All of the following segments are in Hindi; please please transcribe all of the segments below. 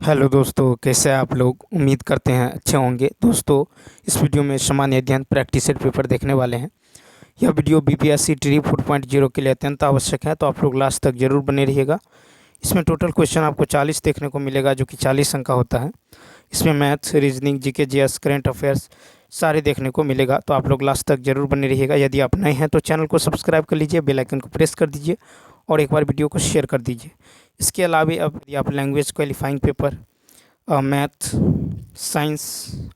हेलो दोस्तों, कैसे हैं आप लोग। उम्मीद करते हैं अच्छे होंगे। दोस्तों, इस वीडियो में सामान्य अध्ययन प्रैक्टिस सेट पेपर देखने वाले हैं। यह वीडियो बीपीएससी ट्री 4.0 के लिए अत्यंत आवश्यक है, तो आप लोग लास्ट तक जरूर बने रहिएगा। इसमें टोटल क्वेश्चन आपको 40 देखने को मिलेगा, जो कि 40 अंक का होता है। इसमें maths, reasoning, GK, GS, current affairs सारे देखने को मिलेगा, तो आप लोग लास्ट तक जरूर बने रहिएगा। यदि आप नए हैं तो चैनल को सब्सक्राइब कर लीजिए, बेल आइकन को प्रेस कर दीजिए और एक बार वीडियो को शेयर कर दीजिए। इसके अलावा अब यदि आप language qualifying paper, math, science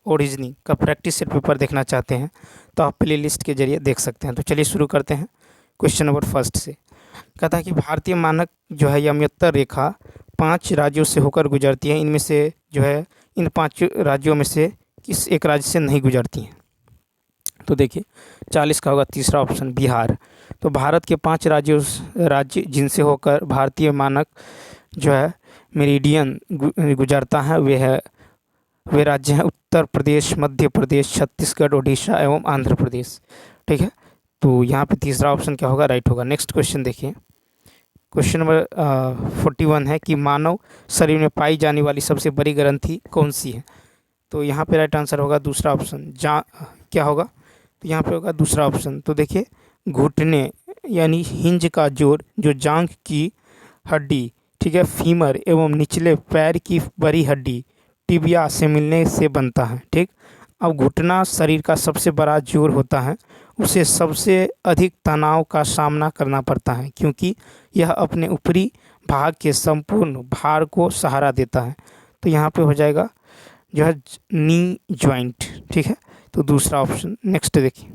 और रीजनिंग का प्रैक्टिस सेट पेपर देखना चाहते हैं, तो आप प्ले लिस्ट के जरिए देख सकते हैं। तो चलिए शुरू करते हैं। क्वेश्चन नंबर फर्स्ट से कहता है कि भारतीय मानक जो है यमयत्तर रेखा 5 राज्यों से होकर गुजरती है। इनमें से जो है इन 5 राज्यों में से किस एक राज्य से नहीं गुजरती हैं। तो देखिए 40 का होगा तीसरा ऑप्शन, बिहार। तो भारत के 5 राज्य जिनसे होकर भारतीय मानक जो है मेरिडियन गुजरता है, वे राज्य हैं उत्तर प्रदेश, मध्य प्रदेश, छत्तीसगढ़, उड़ीसा एवं आंध्र प्रदेश। ठीक है, तो यहाँ पे तीसरा ऑप्शन क्या होगा, राइट होगा। नेक्स्ट क्वेश्चन देखिए। क्वेश्चन नंबर 41 है कि मानव शरीर में पाई जाने वाली सबसे बड़ी ग्रंथि कौन सी है। तो यहाँ पे राइट आंसर होगा दूसरा ऑप्शन, क्या होगा, तो यहाँ पे होगा दूसरा ऑप्शन। तो देखिए घुटने यानी हिंज का जोड़ जो जांघ की हड्डी, ठीक है, फीमर एवं निचले पैर की बड़ी हड्डी टिबिया से मिलने से बनता है। ठीक, अब घुटना शरीर का सबसे बड़ा जोड़ होता है, उसे सबसे अधिक तनाव का सामना करना पड़ता है क्योंकि यह अपने ऊपरी भाग के संपूर्ण भार को सहारा देता है। तो यहाँ पे हो जाएगा जो है नी ज्वाइंट। ठीक है, तो दूसरा ऑप्शन। नेक्स्ट देखिए,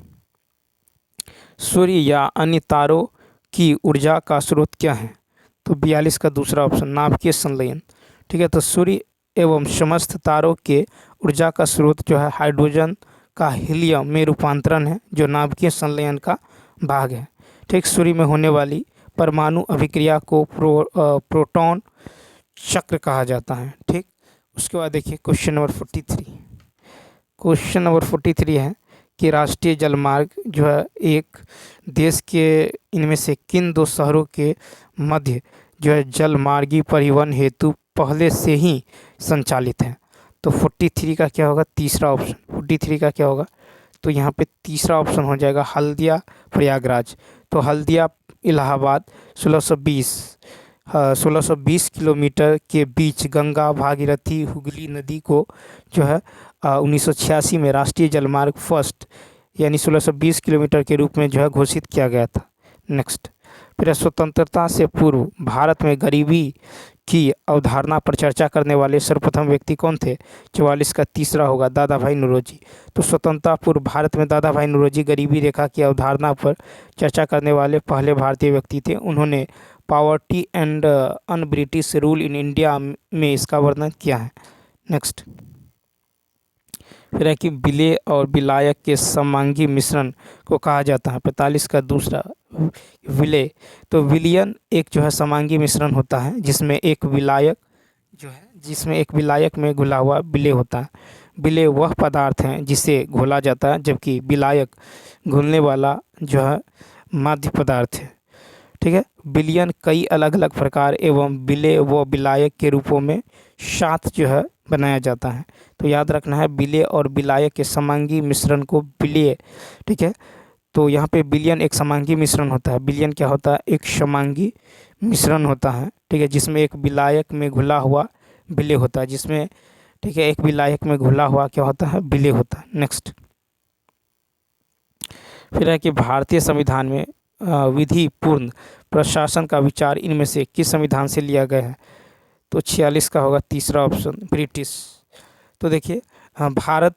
सूर्य या अन्य तारों की ऊर्जा का स्रोत क्या है। तो 42 का दूसरा ऑप्शन, नाभिकीय संलयन। ठीक है, तो सूर्य एवं समस्त तारों के ऊर्जा का स्रोत जो है हाइड्रोजन का हीलियम में रूपांतरण है, जो नाभिकीय संलयन का भाग है। ठीक, सूर्य में होने वाली परमाणु अभिक्रिया को प्रोटॉन चक्र कहा जाता है। ठीक, उसके बाद देखिए क्वेश्चन नंबर 43। क्वेश्चन नंबर 43 है कि राष्ट्रीय जलमार्ग जो है एक देश के इनमें से किन दो शहरों के मध्य जो है जलमार्गी परिवहन हेतु पहले से ही संचालित है। तो 43 का क्या होगा, तीसरा ऑप्शन। 43 का क्या होगा, तो यहाँ पे तीसरा ऑप्शन हो जाएगा हल्दिया प्रयागराज। तो हल्दिया इलाहाबाद 1620 किलोमीटर के बीच गंगा भागीरथी हुगली नदी को जो है 1986 में राष्ट्रीय जलमार्ग फर्स्ट यानी 1620 किलोमीटर के रूप में जो है घोषित किया गया था। नेक्स्ट, फिर स्वतंत्रता से पूर्व भारत में गरीबी की अवधारणा पर चर्चा करने वाले सर्वप्रथम व्यक्ति कौन थे। 44 का तीसरा होगा दादा भाई नौरोजी। तो स्वतंत्रता पूर्व भारत में दादा भाई नौरोजी गरीबी रेखा की अवधारणा पर चर्चा करने वाले पहले भारतीय व्यक्ति थे। उन्होंने poverty and un British rule in India में इसका वर्णन किया है। नेक्स्ट, फिर है कि विलेय और विलायक के समांगी मिश्रण को कहा जाता है। 45 का दूसरा, विलेय। तो विलयन एक जो है समांगी मिश्रण होता है जिसमें एक विलायक में घुला हुआ विलेय होता है। विलेय वह पदार्थ है जिसे घोला जाता है, जबकि विलायक घुलने वाला जो है माध्य पदार्थ है। ठीक है, विलयन कई अलग अलग प्रकार एवं विलेय व विलायक के रूपों में साथ जो है बनाया जाता है। तो याद रखना है, विलेय और विलायक के समांगी मिश्रण को विलेय। ठीक है, तो यहाँ पे विलयन एक समांगी मिश्रण होता है। विलयन क्या होता है, एक समांगी मिश्रण होता है। ठीक है, जिसमें एक विलायक में घुला हुआ विलेय होता है, जिसमें ठीक है एक विलायक में घुला हुआ क्या होता है, विलेय होता है। नेक्स्ट, फिर है कि भारतीय संविधान में विधि पूर्ण प्रशासन का विचार इनमें से किस संविधान से लिया गया है। तो 46 का होगा तीसरा ऑप्शन, ब्रिटिश। तो देखिए भारत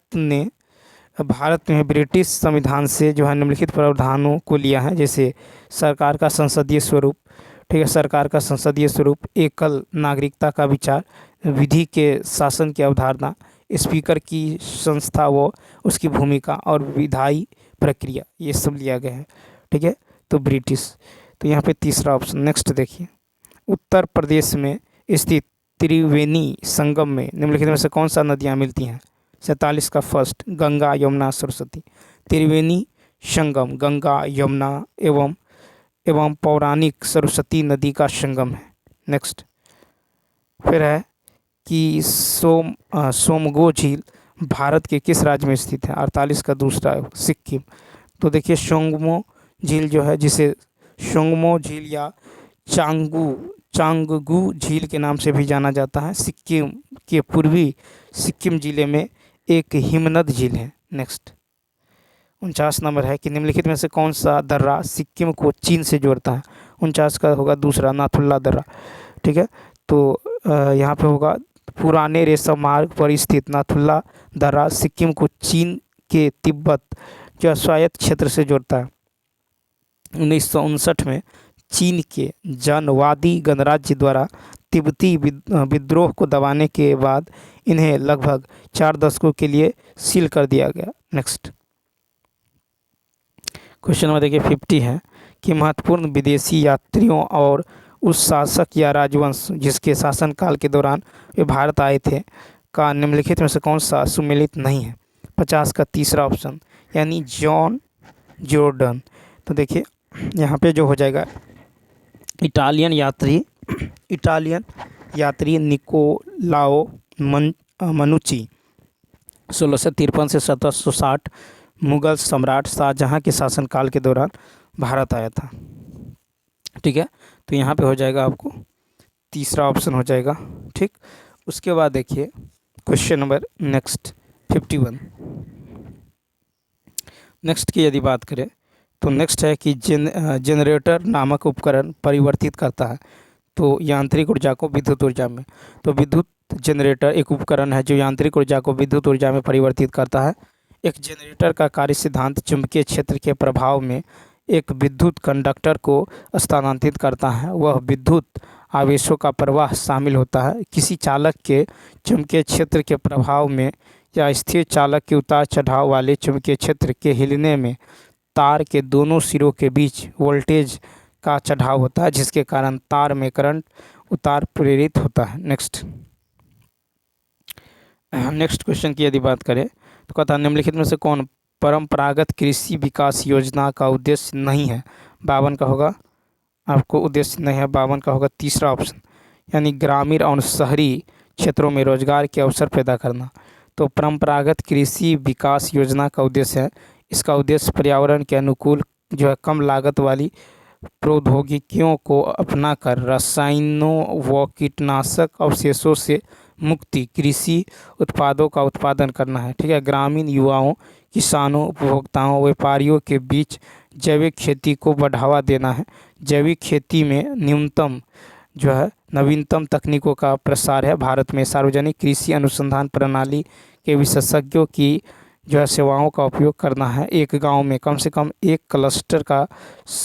में ब्रिटिश संविधान से जो है निम्नलिखित प्रावधानों को लिया है, जैसे सरकार का संसदीय स्वरूप। ठीक है, सरकार का संसदीय स्वरूप, एकल नागरिकता का विचार, विधि के शासन की अवधारणा, स्पीकर की संस्था व उसकी भूमिका और विधायी प्रक्रिया, ये सब लिया गया है। ठीक है, तो ब्रिटिश। तो यहाँ पे तीसरा ऑप्शन। नेक्स्ट देखिए, उत्तर प्रदेश में स्थित त्रिवेणी संगम में निम्नलिखित में से कौन सा नदियाँ मिलती हैं। 47 का फर्स्ट, गंगा यमुना सरस्वती। त्रिवेणी संगम गंगा यमुना एवं पौराणिक सरस्वती नदी का संगम है। नेक्स्ट, फिर है कि सोमगो झील भारत के किस राज्य में स्थित है? 48 का दूसरा है सिक्किम। तो देखिए सोंगमो झील जो है, जिसे सोंगमो झील या चांगगू झील के नाम से भी जाना जाता है, सिक्किम के पूर्वी सिक्किम जिले में एक हिमनद झील है। नेक्स्ट 49 नंबर है कि निम्नलिखित में से कौन सा दर्रा सिक्किम को चीन से जोड़ता है? 49 का होगा दूसरा नाथुला दर्रा। ठीक है, तो यहाँ पे होगा पुराने रेशम मार्ग पर स्थित नाथुला दर्रा सिक्किम को चीन के तिब्बत जो स्वायत्त क्षेत्र से जोड़ता है। 1959 में चीन के जनवादी गणराज्य द्वारा तिब्बती विद्रोह को दबाने के बाद इन्हें लगभग 4 दशकों के लिए सील कर दिया गया। नेक्स्ट क्वेश्चन नंबर देखिए 50 है कि महत्वपूर्ण विदेशी यात्रियों और उस शासक या राजवंश जिसके शासनकाल के दौरान वे भारत आए थे का निम्नलिखित में से कौन सा सुमेलित नहीं है? 50 का तीसरा ऑप्शन यानी जॉन जॉर्डन। तो देखिए यहाँ पे जो हो जाएगा इटालियन यात्री निकोलाओ मनुची 1653 से 1760 मुगल सम्राट शाहजहां के शासनकाल के दौरान भारत आया था। ठीक है, तो यहाँ पे हो जाएगा आपको तीसरा ऑप्शन हो जाएगा। ठीक, उसके बाद देखिए क्वेश्चन नंबर नेक्स्ट 51। नेक्स्ट की यदि बात करें तो नेक्स्ट है कि जनरेटर नामक उपकरण परिवर्तित करता है तो यांत्रिक ऊर्जा को विद्युत ऊर्जा में। तो विद्युत जनरेटर एक उपकरण है जो यांत्रिक ऊर्जा को विद्युत ऊर्जा में परिवर्तित करता है। एक जनरेटर का कार्य सिद्धांत चुंबकीय क्षेत्र के प्रभाव में एक विद्युत कंडक्टर को स्थानांतरित करता है। वह विद्युत आवेशों का प्रवाह शामिल होता है। किसी चालक के चुंबकीय क्षेत्र के प्रभाव में या स्थिर चालक के उतार चढ़ाव वाले चुंबकीय क्षेत्र के हिलने में तार के दोनों सिरों के बीच वोल्टेज का चढ़ाव होता है, जिसके कारण तार में करंट उतार प्रेरित होता है। नेक्स्ट क्वेश्चन की यदि बात करें तो कहता है निम्नलिखित में से कौन परंपरागत कृषि विकास योजना का उद्देश्य नहीं है? 52 का होगा आपको उद्देश्य नहीं है। 52 का होगा तीसरा ऑप्शन यानी ग्रामीण और शहरी क्षेत्रों में रोजगार के अवसर पैदा करना। तो परंपरागत कृषि विकास योजना का उद्देश्य है, इसका उद्देश्य पर्यावरण के अनुकूल जो है कम लागत वाली प्रौद्योगिकियों को अपनाकर रसायनों व कीटनाशक अवशेषों से मुक्ति कृषि उत्पादों का उत्पादन करना है। ठीक है, ग्रामीण युवाओं, किसानों, उपभोक्ताओं, व्यापारियों के बीच जैविक खेती को बढ़ावा देना है। जैविक खेती में न्यूनतम जो है नवीनतम तकनीकों का प्रसार है। भारत में सार्वजनिक कृषि अनुसंधान प्रणाली के विशेषज्ञों की जो है सेवाओं का उपयोग करना है। एक गांव में कम से कम एक क्लस्टर का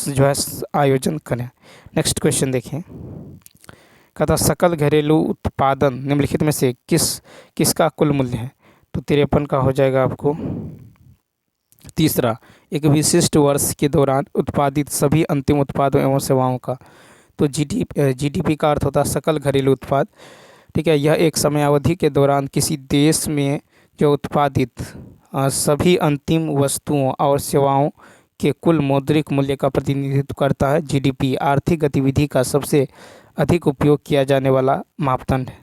जो है आयोजन करें। नेक्स्ट क्वेश्चन देखें, कहता सकल घरेलू उत्पादन निम्नलिखित में से किसका कुल मूल्य है? तो 53 का हो जाएगा आपको तीसरा एक विशिष्ट वर्ष के दौरान उत्पादित सभी अंतिम उत्पादों एवं सेवाओं का। तो जीडीपी का अर्थ होता है सकल घरेलू उत्पाद। ठीक है, यह एक समयावधि के दौरान किसी देश में जो उत्पादित सभी अंतिम वस्तुओं और सेवाओं के कुल मौद्रिक मूल्य का प्रतिनिधित्व करता है। जीडीपी आर्थिक गतिविधि का सबसे अधिक उपयोग किया जाने वाला मापदंड है।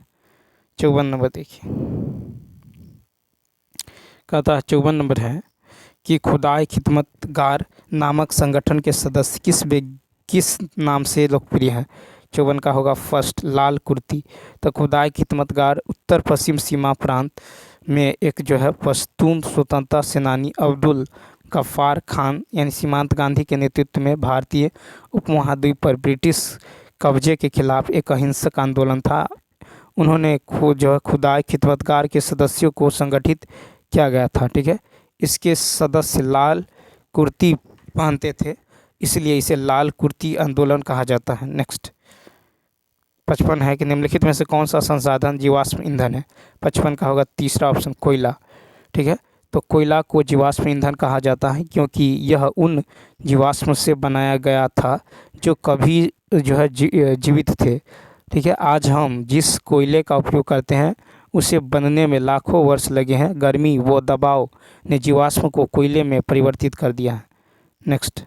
54 नंबर देखिए, कहता है 54 नंबर है कि खुदाई खिदमतगार नामक संगठन के सदस्य किस नाम से लोकप्रिय है? 54 का होगा फर्स्ट लाल कुर्ती। तो खुदाई खिदमतगार उत्तर पश्चिम सीमा प्रांत में एक जो है पश्तून स्वतंत्रता सेनानी अब्दुल गफ्फार खान यानी सीमांत गांधी के नेतृत्व में भारतीय उपमहाद्वीप पर ब्रिटिश कब्जे के खिलाफ एक अहिंसक आंदोलन था। उन्होंने खुदाई खिदमतगार के सदस्यों को संगठित किया गया था। ठीक है, इसके सदस्य लाल कुर्ती पहनते थे, इसलिए इसे लाल कुर्ती आंदोलन कहा जाता है। नेक्स्ट 55 है कि निम्नलिखित में से कौन सा संसाधन जीवाश्म ईंधन है? 55 का होगा तीसरा ऑप्शन कोयला। ठीक है, तो कोयला को जीवाश्म ईंधन कहा जाता है क्योंकि यह उन जीवाश्म से बनाया गया था जो कभी जो है जीवित थे। ठीक है, आज हम जिस कोयले का उपयोग करते हैं उसे बनने में लाखों वर्ष लगे हैं। गर्मी व दबाव ने जीवाश्म को कोयले में परिवर्तित कर दिया है। नेक्स्ट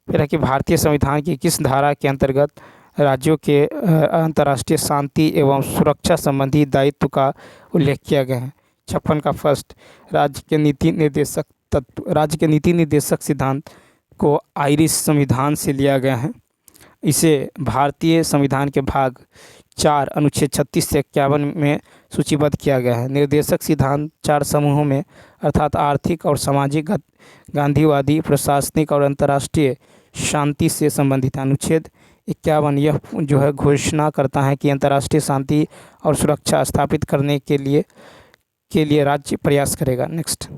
फिर है कि भारतीय संविधान की किस धारा के अंतर्गत राज्यों के अंतर्राष्ट्रीय शांति एवं सुरक्षा संबंधी दायित्व का उल्लेख किया गया है। 56 का फर्स्ट, राज्य के नीति निर्देशक तत्व। राज्य के नीति निर्देशक सिद्धांत को आयरिश संविधान से लिया गया है। इसे भारतीय संविधान के भाग 4 अनुच्छेद 36 से 51 में सूचीबद्ध किया गया है। निर्देशक सिद्धांत 4 समूहों में अर्थात आर्थिक और सामाजिक, गांधीवादी, प्रशासनिक और अंतर्राष्ट्रीय शांति से संबंधित है। अनुच्छेद 51 यह जो है घोषणा करता है कि अंतर्राष्ट्रीय शांति और सुरक्षा स्थापित करने के लिए राज्य प्रयास करेगा। नेक्स्ट,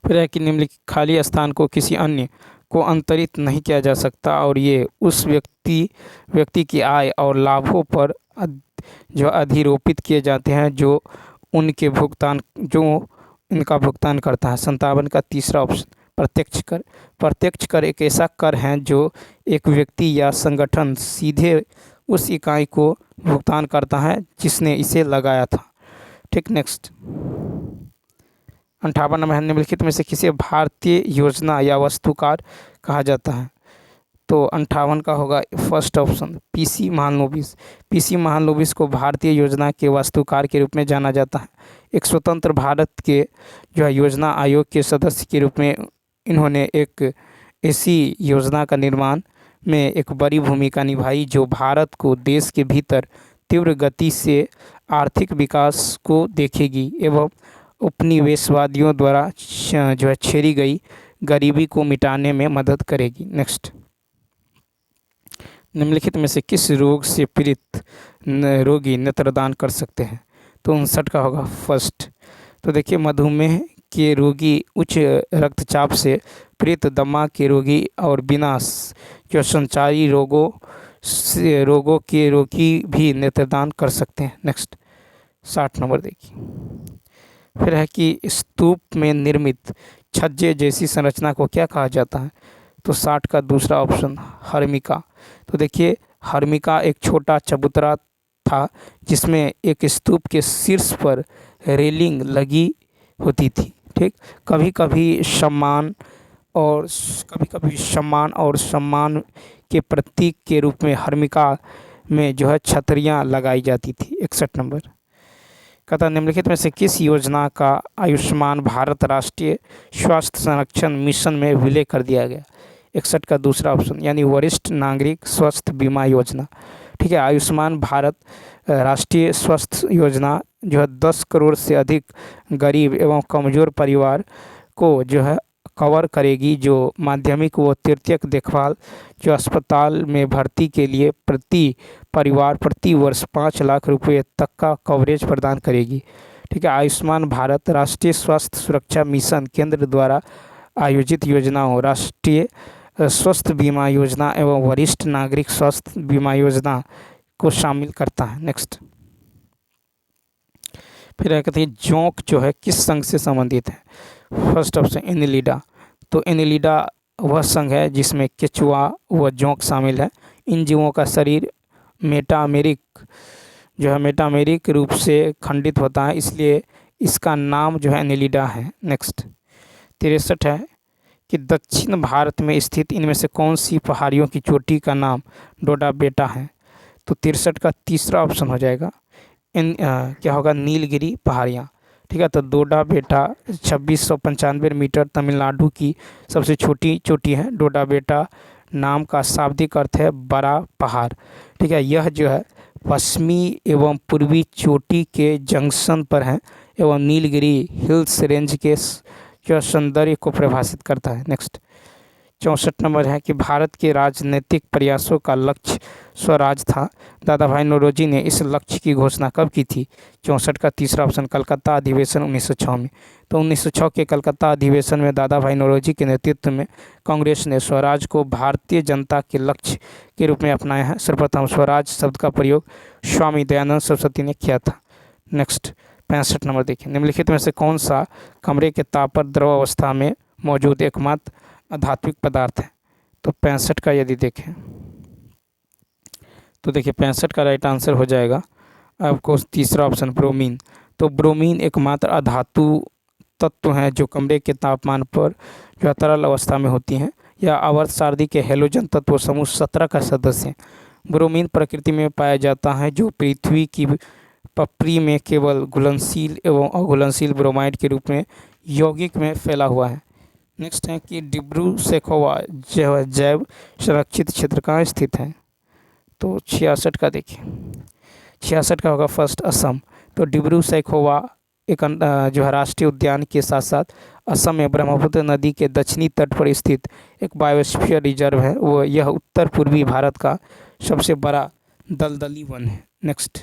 फिर है कि निम्नलिखित खाली स्थान को किसी अन्य को अंतरित नहीं किया जा सकता और ये उस व्यक्ति की आय और लाभों पर जो अधिरोपित किए जाते हैं जो इनका भुगतान करता है। 57 का तीसरा ऑप्शन, प्रत्यक्ष कर। प्रत्यक्ष कर एक ऐसा कर है जो एक व्यक्ति या संगठन सीधे उस इकाई को भुगतान करता है जिसने इसे लगाया था। ठीक, नेक्स्ट 58 नंबर है, निम्नलिखित में से किसे भारतीय योजना या वास्तुकार कहा जाता है? तो 58 का होगा first option, PC Mahalanobis. PC Mahalanobis को भारतीय योजना के वास्तुकार के रूप में जाना जाता है। एक स्वतंत्र भारत के जो है योजना आयोग के सदस्य के रूप में इन्होंने एक ऐसी योजना का निर्माण में एक बड़ी भूमिका निभाई जो भारत को देश के भीतर तीव्र गति से आर्थिक विकास को देखेगी एवं उपनिवेशवादियों द्वारा जो है छेड़ी गई गरीबी को मिटाने में मदद करेगी। नेक्स्ट, निम्नलिखित में से किस रोग से पीड़ित रोगी नेत्रदान कर सकते हैं? तो 59 का होगा फर्स्ट। तो देखिए, मधुमेह के रोगी, उच्च रक्तचाप से पीड़ित, दमा के रोगी और बिना जो संचारी रोगों के रोगी भी नेत्रदान कर सकते हैं। नेक्स्ट 60 नंबर देखिए, फिर है कि स्तूप में निर्मित छज्जे जैसी संरचना को क्या कहा जाता है? तो 60 का दूसरा ऑप्शन, हर्मिका। तो देखिए, हर्मिका एक छोटा चबूतरा था जिसमें एक स्तूप के शीर्ष पर रेलिंग लगी होती थी। ठीक, कभी कभी सम्मान और सम्मान के प्रतीक के रूप में हर्मिका में जो है छतरियाँ लगाई जाती थी। 61 नंबर कहता, निम्नलिखित में से किस योजना का आयुष्मान भारत राष्ट्रीय स्वास्थ्य संरक्षण मिशन में विलय कर दिया गया? 61 का दूसरा ऑप्शन, यानी वरिष्ठ नागरिक स्वास्थ्य बीमा योजना। ठीक है, आयुष्मान भारत राष्ट्रीय स्वास्थ्य योजना जो है 10 करोड़ से अधिक गरीब एवं कमज़ोर परिवार को जो है कवर करेगी, जो माध्यमिक व तृतीयक देखभाल जो अस्पताल में भर्ती के लिए प्रति परिवार प्रति वर्ष 5 लाख रुपए तक का कवरेज प्रदान करेगी। ठीक है, आयुष्मान भारत राष्ट्रीय स्वास्थ्य सुरक्षा मिशन केंद्र द्वारा आयोजित योजनाओं राष्ट्रीय स्वास्थ्य बीमा योजना एवं वरिष्ठ नागरिक स्वास्थ्य बीमा योजना को शामिल करता है। नेक्स्ट, फिर कहते हैं जोंक जो है किस संघ से संबंधित है? First option, Annelida. तो एनिलिडा वह संघ है जिसमें केचुआ व जोंक शामिल है। इन जीवों का शरीर मेटामेरिक रूप से खंडित होता है, इसलिए इसका नाम जो है एनिलिडा है। नेक्स्ट 63 है कि दक्षिण भारत में स्थित इनमें से कौन सी पहाड़ियों की चोटी का नाम डोडा बेटा है? तो 63 का तीसरा ऑप्शन हो जाएगा, क्या होगा, नीलगिरी पहाड़ियाँ। ठीक है, तो डोडा बेटा 2695 मीटर तमिलनाडु की सबसे छोटी चोटी है। डोडा बेटा नाम का शाब्दिक अर्थ है बड़ा पहाड़। ठीक है, यह जो है पश्चिमी एवं पूर्वी चोटी के जंक्शन पर है एवं नीलगिरी हिल्स रेंज के जो सौंदर्य को परिभाषित करता है। नेक्स्ट 64 नंबर है कि भारत के राजनीतिक प्रयासों का लक्ष्य स्वराज था। दादा भाई नौरोजी ने इस लक्ष्य की घोषणा कब की थी? 64 का तीसरा ऑप्शन, कलकत्ता अधिवेशन 1906 में। तो 1906 के कलकत्ता अधिवेशन में दादा भाई नौरोजी के नेतृत्व में कांग्रेस ने स्वराज को भारतीय जनता के लक्ष्य के रूप में अपनाया है। सर्वप्रथम स्वराज शब्द का प्रयोग स्वामी दयानंद सरस्वती ने किया था। नेक्स्ट 65 नंबर देखिए, निम्नलिखित में से कौन सा कमरे के ताप पर द्रव अवस्था में मौजूद एकमात्र अधात्विक पदार्थ है? तो 65 का यदि देखें तो देखिए 65 का राइट आंसर हो जाएगा आपको तीसरा ऑप्शन, ब्रोमीन। तो ब्रोमीन एकमात्र अधातु तत्व हैं जो कमरे के तापमान पर जो तरल अवस्था में होती हैं। या आवर्त सारणी के हैलोजन तत्व समूह 17 का सदस्य है। ब्रोमीन प्रकृति में पाया जाता है जो पृथ्वी की पपरी में केवल घुलनशील एवं अघुलनशील ब्रोमाइड के रूप में यौगिक में फैला हुआ है। नेक्स्ट है कि डिब्रू सैखोवा जैव संरक्षित क्षेत्र कहाँ स्थित है? तो 66 का देखिए, 66 का होगा फर्स्ट असम। तो डिब्रू सैखोवा एक जो है राष्ट्रीय उद्यान के साथ साथ असम में ब्रह्मपुत्र नदी के दक्षिणी तट पर स्थित एक बायोस्फीयर रिजर्व है। वो यह उत्तर पूर्वी भारत का सबसे बड़ा दलदली वन है। नेक्स्ट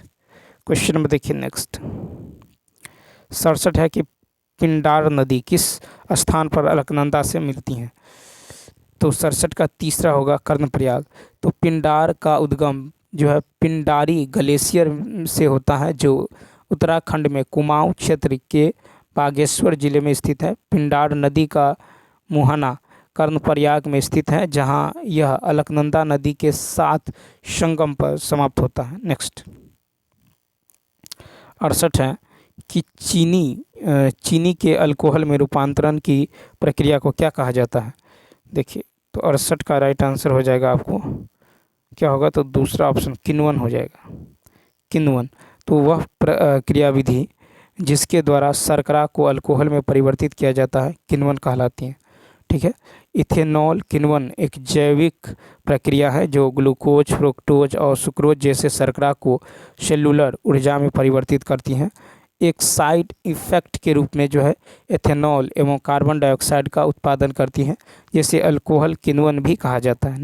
क्वेश्चन नंबर देखिए, नेक्स्ट 67 है कि पिंडार नदी किस स्थान पर अलकनंदा से मिलती है? तो 67 का तीसरा होगा कर्णप्रयाग। तो पिंडार का उद्गम जो है पिंडारी ग्लेशियर से होता है जो उत्तराखंड में कुमाऊं क्षेत्र के बागेश्वर जिले में स्थित है। पिंडार नदी का मुहाना कर्णप्रयाग में स्थित है जहां यह अलकनंदा नदी के साथ संगम पर समाप्त होता है। नेक्स्ट 68 है कि चीनी के अल्कोहल में रूपांतरण की प्रक्रिया को क्या कहा जाता है? देखिए, तो 68 का राइट आंसर हो जाएगा आपको क्या होगा? तो दूसरा ऑप्शन किण्वन हो जाएगा। किण्वन तो वह क्रियाविधि जिसके द्वारा शर्करा को अल्कोहल में परिवर्तित किया जाता है किण्वन कहलाती है। ठीक है, इथेनॉल किण्वन एक जैविक प्रक्रिया है जो ग्लूकोज, फ्रुक्टोज और सुक्रोज जैसे शर्करा को सेलुलर ऊर्जा में परिवर्तित करती हैं। एक साइड इफेक्ट के रूप में जो है एथेनॉल एवं कार्बन डाइऑक्साइड का उत्पादन करती हैं, जिसे अल्कोहल किण्वन भी कहा जाता है।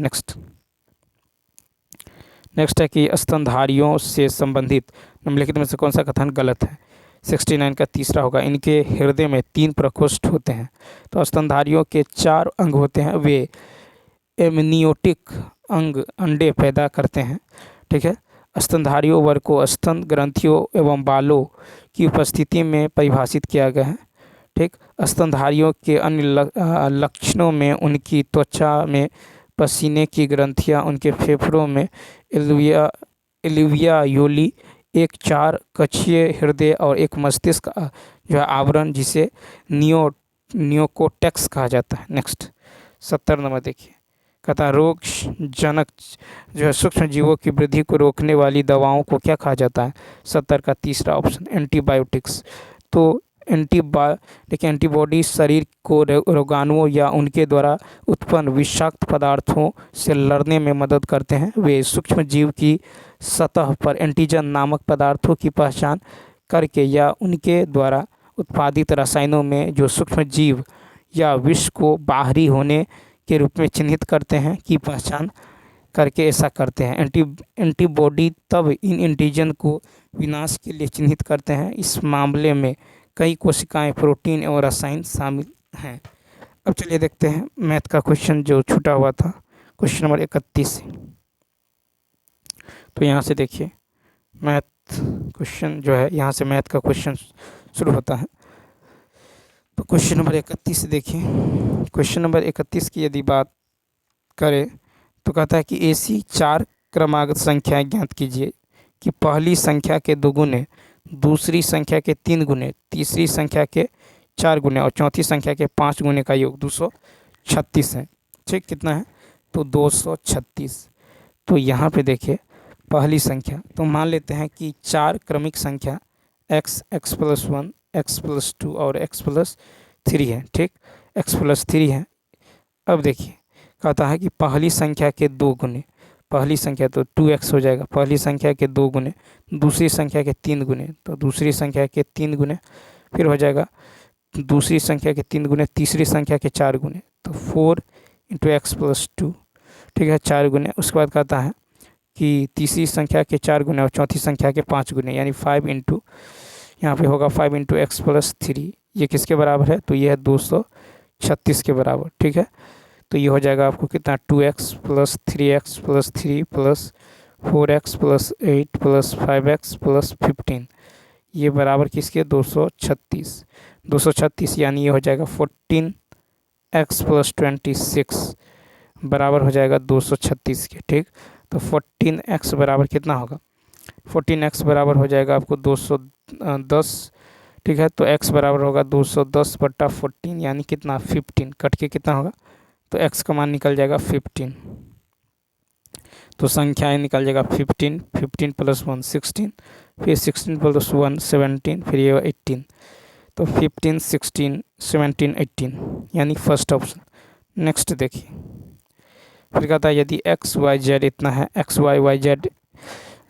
नेक्स्ट है कि स्तनधारियों से संबंधित निम्नलिखित में से कौन सा कथन गलत है? 69 का तीसरा होगा, इनके हृदय में 3 प्रकोष्ठ होते हैं। तो स्तनधारियों के 4 अंग होते हैं, वे एमनियोटिक अंग अंडे पैदा करते हैं। ठीक है, स्तनधारियों वर्ग को स्तन ग्रंथियों एवं बालों की उपस्थिति में परिभाषित किया गया है। ठीक, स्तनधारियों के अन्य लक्षणों में उनकी त्वचा में पसीने की ग्रंथियां, उनके फेफड़ों में एल्वियोली, एक 4 कक्षीय हृदय और एक मस्तिष्क जो है आवरण जिसे नियोकोर्टेक्स कहा जाता है। नेक्स्ट 70 नंबर देखिए, कहता है रोग जनक जो है सूक्ष्म जीवों की वृद्धि को रोकने वाली दवाओं को क्या कहा जाता है? 70 का तीसरा ऑप्शन एंटीबायोटिक्स। तो एंटीबॉडी शरीर को रोगाणुओं या उनके द्वारा उत्पन्न विषाक्त पदार्थों से लड़ने में मदद करते हैं। वे सूक्ष्म जीव की सतह पर एंटीजन नामक पदार्थों की पहचान करके या उनके द्वारा उत्पादित रसायनों में जो सूक्ष्म जीव या विष को बाहरी होने के रूप में चिन्हित करते हैं की पहचान करके ऐसा करते हैं। एंटीबॉडी तब इन एंटीजन को विनाश के लिए चिन्हित करते हैं। इस मामले में कई कोशिकाएं, प्रोटीन एवं रसायन शामिल हैं। अब चलिए देखते हैं मैथ का क्वेश्चन जो छूटा हुआ था, क्वेश्चन नंबर 31। तो यहाँ से देखिए मैथ क्वेश्चन जो है, यहाँ से मैथ का क्वेश्चन शुरू होता है। तो क्वेश्चन नंबर 31 देखिए, क्वेश्चन नंबर 31 की यदि बात करें तो कहता है कि ऐसी 4 क्रमागत संख्याएं ज्ञात कीजिए कि पहली संख्या के 2 गुने, दूसरी संख्या के 3 गुने, तीसरी संख्या के 4 गुने और चौथी संख्या के 5 गुने का योग 236 है। ठीक, कितना है? तो 236। तो यहाँ पे देखिए पहली संख्या, तो मान लेते हैं कि 4 क्रमिक संख्या x, x+1, x+2 और x+3 है। ठीक, x+3 है। अब देखिए कहता है कि पहली संख्या के 2 गुने, पहली संख्या तो 2x हो जाएगा, पहली संख्या के 2 गुने, दूसरी संख्या के 3 गुने, तो दूसरी संख्या के 3 गुने, फिर हो जाएगा दूसरी संख्या के 3 गुने, तीसरी संख्या के 4 गुने, तो 4 × x+2। ठीक है, 4 गुने। उसके बाद कहता है कि तीसरी संख्या के 4 गुने और चौथी संख्या के 5 गुने, यानी 5 इंटू, यहाँ पे होगा 5 × x+3। ये किसके बराबर है? तो ये है 236 के बराबर। ठीक है, तो ये हो जाएगा आपको कितना? 2x + 3x + 3 + 4x + 8 + 5x + 15, ये बराबर किसके? 236। 236 यानी ये हो जाएगा 14x + 26 बराबर हो जाएगा 236 के। ठीक, तो 14x बराबर कितना होगा? 14x बराबर हो जाएगा आपको 210। ठीक है, तो x बराबर होगा 210/14 यानी कितना? 15। कट के कितना होगा? तो x का मान निकल जाएगा 15। तो संख्याएं निकल जाएगा 15, 15 प्लस 1 16, फिर 16 प्लस 1 17, फिर ये 18। तो 15 16 17 18 यानी फर्स्ट ऑप्शन। नेक्स्ट देखिए, फिर कहता है यदि एक्स वाई जेड इतना है, X Y Y Z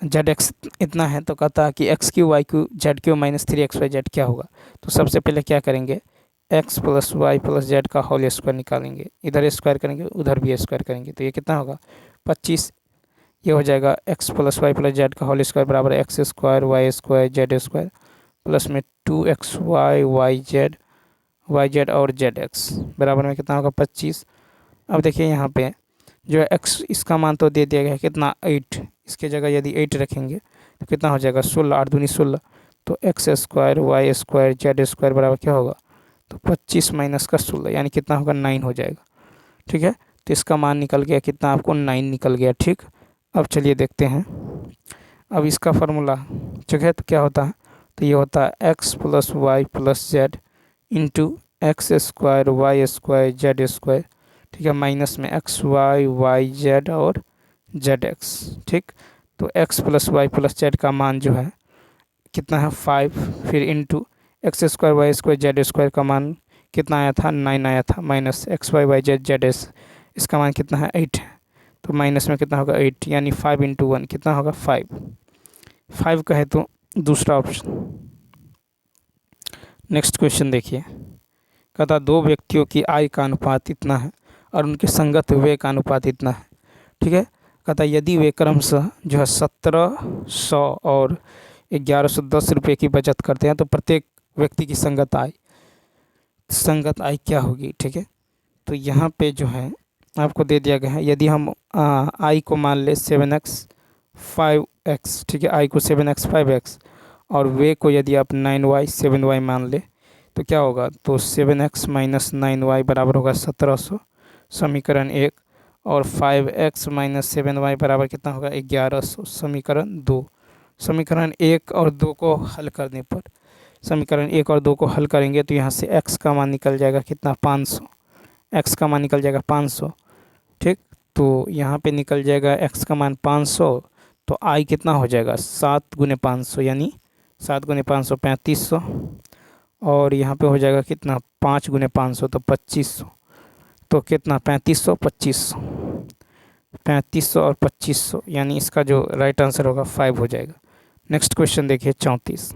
Z X इतना है, तो कहता है कि X Q Y Q Z Q minus 3 X Y Z क्या होगा। तो सबसे पहले क्या करेंगे, X plus Y plus Z का होल स्क्वायर निकालेंगे, इधर स्क्वायर करेंगे उधर भी स्क्वायर करेंगे, तो ये कितना होगा 25। ये हो जाएगा X plus Y plus Z का होल स्क्वायर बराबर X square Y square Z square plus में 2x वाई जेड और जेड एक्स बराबर में कितना होगा 25। अब देखिए यहाँ पे जो है एक्स, इसका मान तो दे दिया गया है कितना 8, इसके जगह यदि 8 रखेंगे तो कितना हो जाएगा 16, 8 दूनी 16। तो X square Y square Z square बराबर क्या होगा, तो 25 माइनस का 16 यानी कितना होगा 9 हो जाएगा। ठीक है, तो इसका मान निकल गया कितना, आपको 9 निकल गया। ठीक, अब चलिए देखते हैं अब इसका फार्मूला। ठीक है, तो क्या होता है, तो ये होता है X plus Y plus Z into X square Y square Z square, ठीक है, माइनस में एक्स वाई जेड और जेड एक्स। ठीक, तो X plus Y plus Z का मान जो है कितना है 5, फिर into X square Y square Z square का मान कितना आया था 9 आया था, minus X Y Z Z S इसका मान कितना है 8 है, तो माइनस में कितना होगा 8 यानी 5 इंटू 1 कितना होगा 5 का है, तो दूसरा ऑप्शन। नेक्स्ट क्वेश्चन देखिए, कहता दो व्यक्तियों की आय का अनुपात इतना है और उनके संगत व्यय का अनुपात इतना है। ठीक है, कहता यदि वे क्रमशः जो है 1700 और 1110 रुपये की बचत करते हैं तो प्रत्येक व्यक्ति की संगत आय क्या होगी। ठीक है, तो यहाँ पे जो है आपको दे दिया गया है, यदि हम आई को मान ले 7x 5x, ठीक है, आई को 7x 5x और वे को यदि आप 9y 7y मान ले तो क्या होगा, तो 7x माइनस 9y बराबर होगा 1700 समीकरण 1, और 5x माइनस 7y बराबर कितना होगा 1100 समीकरण 2। समीकरण 1 और 2 को हल करने पर, समीकरण 1 और 2 को हल करेंगे तो यहाँ से x का मान निकल जाएगा कितना 500, x का मान निकल जाएगा 500। ठीक, तो यहाँ पे निकल जाएगा x का मान 500, तो i कितना हो जाएगा 7 गुने 500 यानी 7 गुने 500 3500, और यहाँ पे हो जाएगा कितना 5 गुने 500 तो 2500, तो कितना 3500 और 2500 यानी इसका जो राइट आंसर होगा 5 हो जाएगा। नेक्स्ट क्वेश्चन देखिए 34।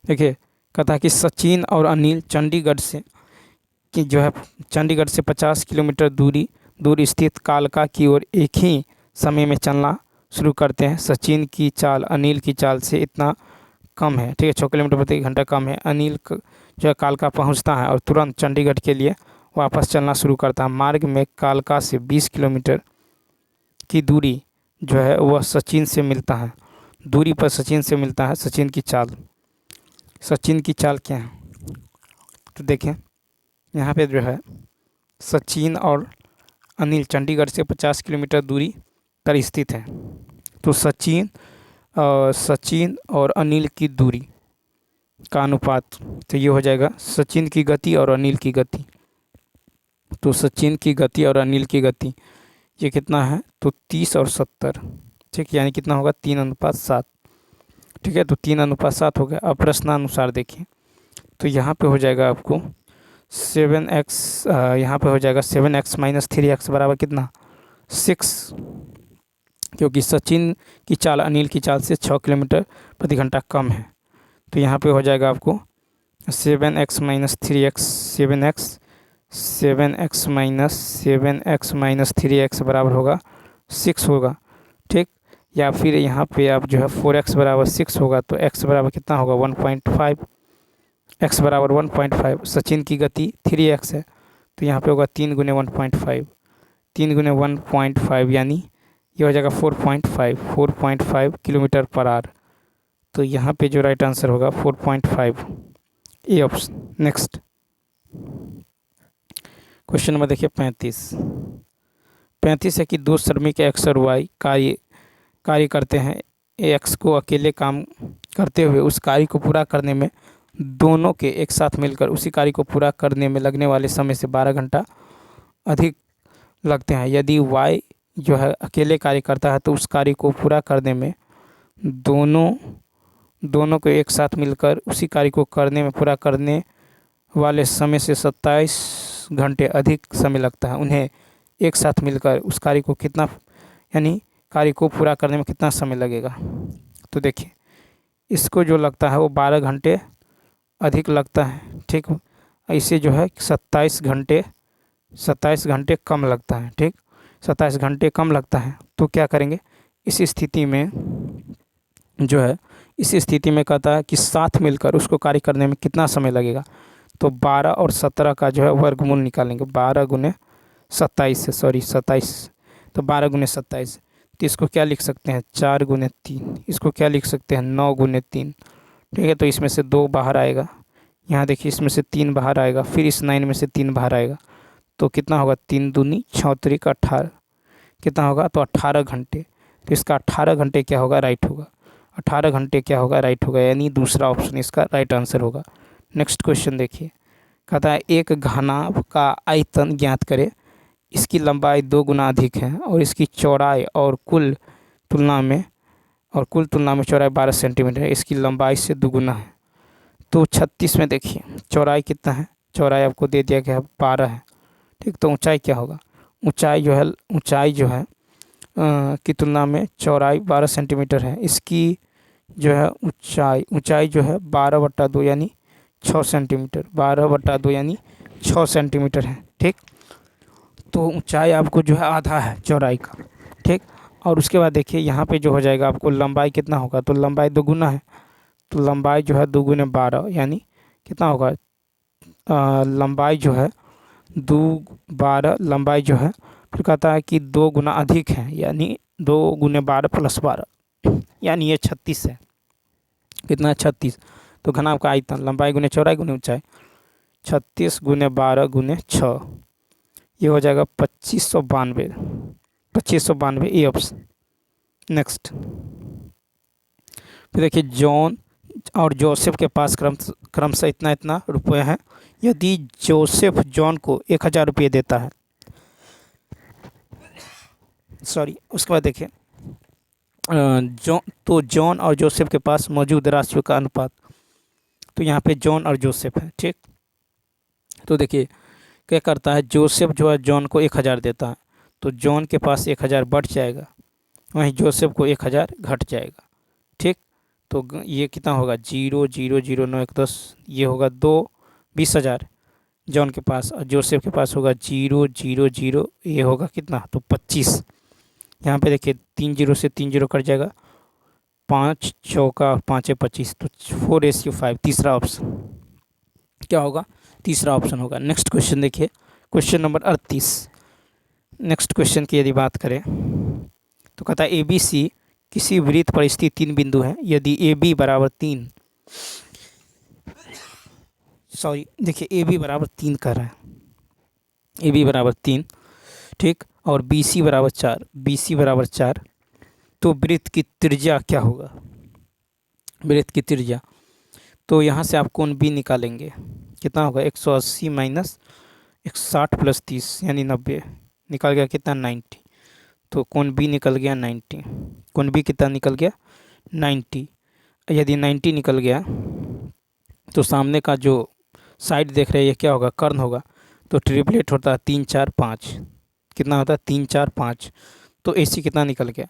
देखिए, कहता कि सचिन और अनिल चंडीगढ़ से 50 किलोमीटर दूर स्थित कालका की ओर एक ही समय में चलना शुरू करते हैं। सचिन की चाल अनिल की चाल से इतना कम है, ठीक है, 6 किलोमीटर प्रति घंटा कम है। अनिल जो है कालका पहुंचता है और तुरंत चंडीगढ़ के लिए वापस चलना शुरू करता है। मार्ग में कालका से 20 किलोमीटर की दूरी जो है वह सचिन से मिलता है, दूरी पर सचिन से मिलता है। सचिन की चाल क्या है, तो देखें यहाँ पे जो है सचिन और अनिल चंडीगढ़ से 50 किलोमीटर दूरी पर स्थित है। तो सचिन और अनिल की दूरी का अनुपात, तो ये हो जाएगा सचिन की गति और अनिल की गति। तो सचिन की गति और अनिल की गति ये कितना है, तो 30 और 70, ठीक, यानी कितना होगा 3:7। ठीक है, तो 3:7 हो गया। अब प्रश्नानुसार देखिए, तो यहाँ पे हो जाएगा आपको 7x, यहाँ पे हो जाएगा 7x माइनस 3x बराबर कितना 6, क्योंकि सचिन की चाल अनिल की चाल से 6 किलोमीटर प्रति घंटा कम है। तो यहाँ पे हो जाएगा आपको 7x minus 3x 7x minus 3x बराबर होगा 6 होगा। ठीक, या फिर यहाँ पे आप जो है 4x बराबर 6 होगा, तो x बराबर कितना होगा 1.5, x बराबर 1.5। सचिन की गति 3x है, तो यहाँ पे होगा 3 गुने 1.5, 3 गुने 1.5 यानी ये हो जाएगा 4.5 किलोमीटर पर आवर। तो यहाँ पे जो राइट आंसर होगा 4.5, A option. Next question number देखिए 35 है कि दो श्रमिक एक्स और वाई कार्य करते हैं। एक्स को अकेले काम करते हुए उस कार्य को पूरा करने में दोनों के एक साथ मिलकर उसी कार्य को पूरा करने में लगने वाले समय से 12 घंटा अधिक लगते हैं। यदि y जो है अकेले कार्य करता है तो उस कार्य को पूरा करने में दोनों को एक साथ मिलकर उसी कार्य को करने में पूरा करने वाले समय से 27 घंटे अधिक समय लगता है। उन्हें एक साथ मिलकर उस कार्य को कितना यानी कार्य को पूरा करने में कितना समय लगेगा। तो देखिए इसको जो लगता है वो 12 घंटे अधिक लगता है, ठीक। इसे जो है 27 घंटे कम लगता है, ठीक। 27 घंटे कम लगता है तो क्या करेंगे इस स्थिति में जो है, इस स्थिति में कहता है कि साथ मिलकर उसको कार्य करने में कितना समय लगेगा। तो 12 और 17 का जो है वर्गमूल निकालेंगे। 12 गुने 27 27, तो 12 गुने 27, तो इसको क्या लिख सकते हैं 4 गुने 3, इसको क्या लिख सकते हैं 9 गुने 3, ठीक है। तो इसमें से 2 बाहर आएगा, यहाँ देखिए इसमें से 3 बाहर आएगा, फिर इस 9 में से 3 बाहर आएगा, तो कितना होगा 3 दूनी 6 त्रिक 18, कितना होगा तो 18 घंटे। तो इसका 18 घंटे क्या होगा राइट होगा, 18 घंटे क्या होगा राइट होगा, यानी दूसरा ऑप्शन इसका राइट आंसर होगा। नेक्स्ट क्वेश्चन देखिए, कहता है एक घनाभ का आयतन ज्ञात करें, इसकी लंबाई 2 गुना अधिक है और इसकी चौड़ाई और कुल तुलना में चौड़ाई 12 सेंटीमीटर है, इसकी लंबाई से दुगुना है। तो 36 में देखिए चौड़ाई कितना है, चौड़ाई आपको दे दिया गया है 12 है, ठीक। तो ऊंचाई क्या होगा, ऊंचाई जो है की तुलना में चौड़ाई 12 सेंटीमीटर है, इसकी जो है ऊंचाई जो है 12/2 यानी 6 सेंटीमीटर, 12/2 यानी 6 सेंटीमीटर है, ठीक। तो ऊंचाई आपको जो है आधा है चौड़ाई का, ठीक। और उसके बाद देखिए यहाँ पे जो हो जाएगा आपको लंबाई कितना होगा, तो लंबाई दोगुना है, तो लंबाई जो है 2 गुने 12 यानी कितना होगा, लंबाई जो है 12 लंबाई जो है, फिर कहता है कि 2 गुना अधिक है, यानी 2 गुने 12 प्लस 12 यानी ये 36 है, कितना 36। तो घनाभ का आयतन लंबाई गुने चौड़ाई गुने ऊंचाई, 36 गुने 12 गुने 6, ये हो जाएगा 2592 ये ऑप्शन। नेक्स्ट फिर देखिए जॉन और जोसेफ के पास क्रमशः इतना रुपये हैं। यदि जोसेफ जॉन को 1000 रुपये देता है, उसके बाद देखिए जॉन और जोसेफ के पास मौजूद राशियों का अनुपात, तो यहाँ पे जॉन और जोसेफ है, ठीक। तो देखिए क्या करता है, जोसेफ जो है जॉन को 1000 देता है, तो जॉन के पास 1000 बढ़ जाएगा, वहीं जोसेफ को 1000 घट जाएगा, ठीक। तो ये कितना होगा 0 0 0 9 1 10, ये होगा 20,000 जॉन के पास, और जोसेफ के पास होगा 0 0 0, ये होगा कितना तो 25। यहाँ पे देखिए 3 0 से 3 0 कट जाएगा, 5 चौका 5 25, तो 4:5, तीसरा ऑप्शन क्या होगा, तीसरा ऑप्शन होगा। नेक्स्ट क्वेश्चन देखिए, क्वेश्चन नंबर 38। नेक्स्ट क्वेश्चन की यदि बात करें तो कहता है ABC किसी वृत्त पर स्थित 3 बिंदु हैं। यदि AB बराबर 3 देखिए AB बराबर 3 कर रहा है, AB बराबर 3, ठीक। और BC बराबर 4, तो वृत्त की त्रिज्या क्या होगा, वृत्त की त्रिज्या, तो यहाँ से आप कोण B निकालेंगे, कितना होगा 180 माइनस 160 प्लस 30 यानी 90, निकल गया कितना 90, तो कोण B निकल गया 90, कोण B कितना निकल गया 90। यदि 90 निकल गया तो सामने का जो साइड देख रहे हैं ये क्या होगा कर्ण होगा, तो ट्रिपलेट होता है 3 4 5, कितना होता है 3 4 5, तो AC कितना निकल गया,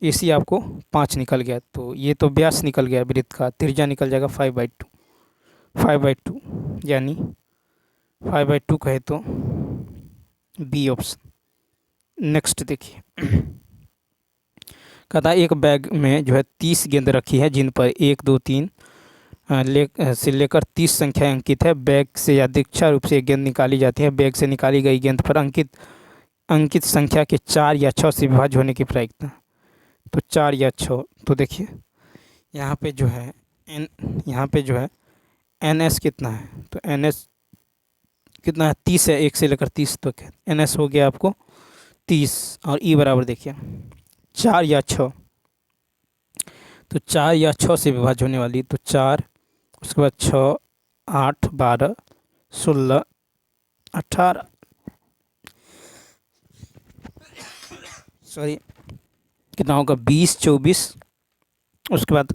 AC आपको 5 निकल गया, तो ये तो व्यास निकल गया वृत्त का, त्रिज्या निकल जाएगा 5/2 यानी 5/2 कहे तो B ऑप्शन। नेक्स्ट देखिए कहता है एक बैग में जो है 30 गेंद रखी है, जिन पर 1 2 3 से लेकर 30 संख्या अंकित है। बैग से यादृच्छिक रूप से गेंद निकाली जाती है। बैग से निकाली गई गेंद पर अंकित संख्या के 4 या 6 से विभाज्य होने की प्रायिकता, तो 4 या 6। तो देखिए यहाँ पे जो है NS कितना है, तो NS कितना है 30 है, 1 से लेकर 30 तक है, NS हो गया आपको 30, और E बराबर देखिए 4 या 6, तो 4 या 6 से विभाज्य होने वाली, तो 4 उसके बाद 6, 8, 12, 16, 18, सॉरी कितना होगा 20, 24, उसके बाद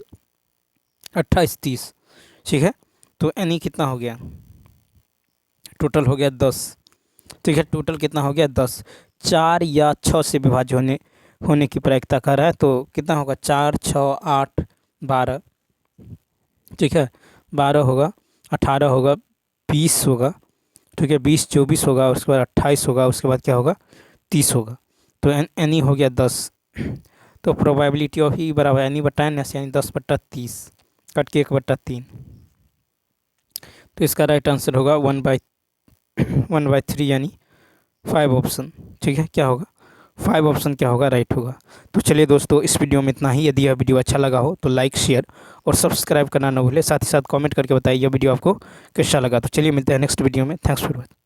28, 30। ठीक है, तो यानी कितना हो गया, टोटल हो गया 10। ठीक है, टोटल कितना हो गया 10। 4 या 6 से विभाज्य होने की प्रायिकता कर रहा है, तो कितना होगा 4, 6, 8, 12। ठीक है, 12 होगा, 18 होगा, 20 होगा। ठीक है, 20, 24 होगा, उसके बाद 28 होगा, उसके बाद क्या होगा 30 होगा। तो एन ई हो गया 10। तो प्रोबेबिलिटी ऑफ ई बराबर एन ई बटा एन एस, यानी 10/30 कट के 1/3। तो इसका राइट आंसर होगा 1/3 यानी 5 ऑप्शन। ठीक है, क्या होगा 5 ऑप्शन क्या होगा, राइट होगा। तो चलिए दोस्तों, इस वीडियो में इतना ही। यदि यह वीडियो अच्छा लगा हो तो लाइक, शेयर और सब्सक्राइब करना न भूलें। साथ ही साथ कमेंट करके बताइए यह वीडियो आपको कैसा लगा। तो चलिए मिलते हैं नेक्स्ट वीडियो में। Thanks for watching.